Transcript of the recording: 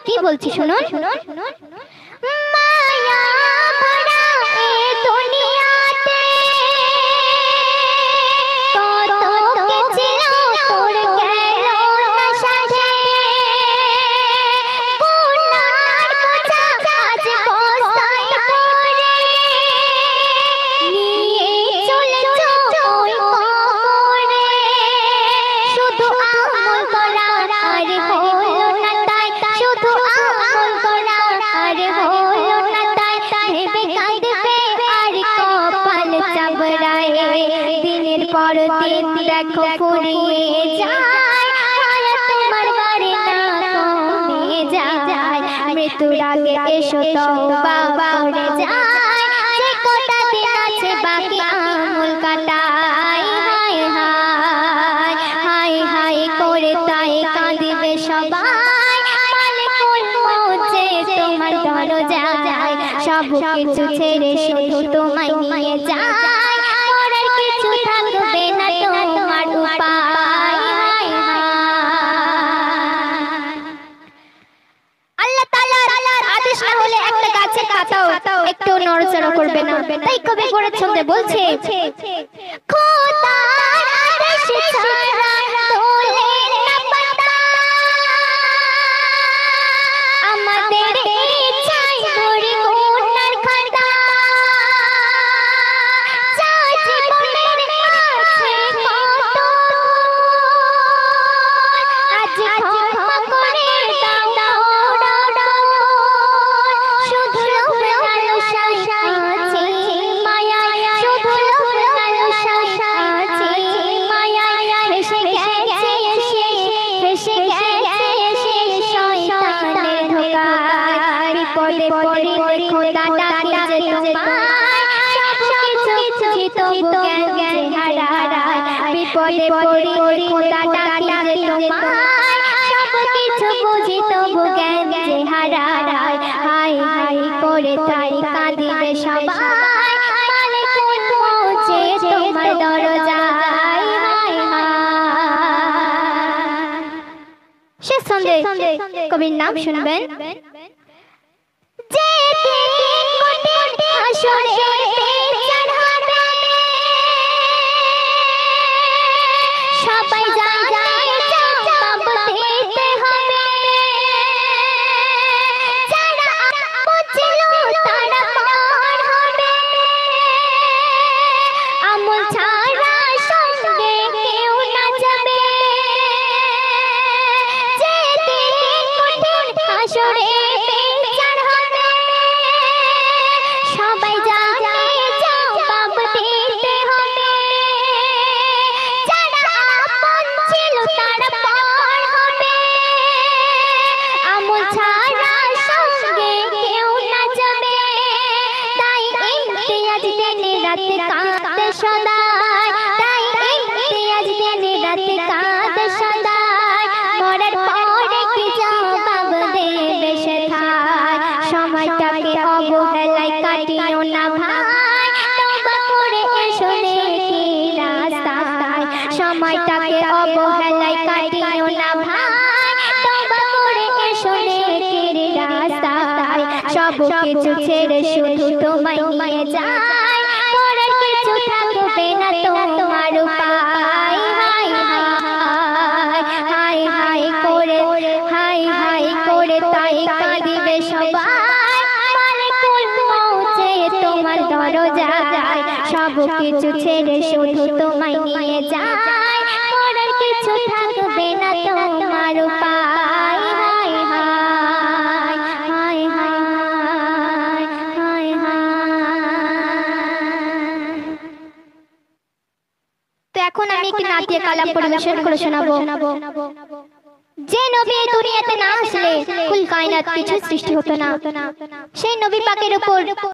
কি বলছি শুনুন। মায়া ভরা এ দুনিয়াতে কত কে ছিল তোর গেল না সাথে, গুনার বোঝা আজ বস্তায় ভরে নিয়ে চলেছ ওই কবরে। শুধু আমল করা আর হলো না তাই, শুধু আমল করা আর হলো না তাই, ভেবে কাঁদবে আর কপাল চাপড়ায়। দিনের পর দিন দেখো ফুরিয়ে যায়, তোমার বাড়ি না কমে যায়। মৃত্যুর আগে এসো তওবা করে যায়, যে কটা দিন আছে বাকি আমল কাটাই। হায় হায় হায় হায় করে তাই কাঁদিবে সবাই, মালিকুল মউত যে তোমার দরজায়। সব কিছু ছেড়ে শুধু তোমায় নিয়ে যায়, করার কিছু থাকবে না তোমার উপায়। হায় হায়। আল্লাহ তাআলার আদেশ না হলে একটা গাছের পাতাও একটু নড়াচড়া করবে না। তাই কবি পড়ে ছন্দে বলছে, খোদার আদেশ ছাড়া তোলে না পাতা, আমাদের ইচ্ছায় ভরি গুনার খাতা। যা জীবনের আছে কত আজ ক্ষমা করে দাও, শুধু লোভে লালসা আছে মায়া, শুধু লোভে লালসা আছে মায়া। হেসে গেছে এসে, হেসে গেছে এসে শয়তানের ধোঁকায়। বিপদে পড়ে খোদা ডাকে যে তোমায়, সব কিছু তবু জ্ঞান হারায়। বিপদে পড়ে খোদা ডাকে যে তোমায়, সব কিছু বুঝি তবু জ্ঞান যে হারায়। হায় হায় করে তাই কাঁদিবে সবাই, মালিকুল মউত যে তোমার দরজায়। হায় হায়। শেষ ছন্দে কবির নাম শুনবেন। যে দিন কঠিন হাসরে বিচার হবে, সবাই যায় জবাব দিতে হবে। যারা আপন ছিল তারা পার হবে, আমল ছাড়া সঙ্গে কেউ না যাবে। যে দিন কঠিন হাসরে বিচার হবে, সবাই যায় জবাব দিতে হবে। যারা আপন ছিল তারা পার হবে, আমল ছাড়া সঙ্গে কেউ না যাবে। তাই ইমতিয়াজ দিনে রাতে কাঁদে সদাই, তাই ইমতিয়াজ দিনে রাতে কাঁদে সদাই। মরার পরে কি জবাব দেবে সেথায়, সময়টাকে অবহেলায় কাটিও না ভাই, তওবা করে এসো নেকি রাস্তায়। সময়টাকে অবহেলায় কাটিও না ভাই, তওবা করে এসো নেকির রাস্তায়। সব কিছু ছেড়ে শুধু তোমায় নিয়ে যায়, করার কিছু থাকবে না তোমার উপায়। হায় হায় হায় হায় করে, হায় হায় করে তাই কাঁদিবে সবাই, মালিকুল মউত যে তোমার দরজায়। সব কিছু ছেড়ে শুধু তোমায় নিয়ে যায়, করার কিছু থাকবে না তোমার উপায়। হায় হায় হায় হায় হায় হায়। তো এখন আমি একটি নাতিয়ে কালাম পরিবেশন করে শোনাবো। যে নবী এই দুনিয়াতে না আসলে কুল কায়নাত কিছু সৃষ্টি হতো না, সেই নবী পাকের উপর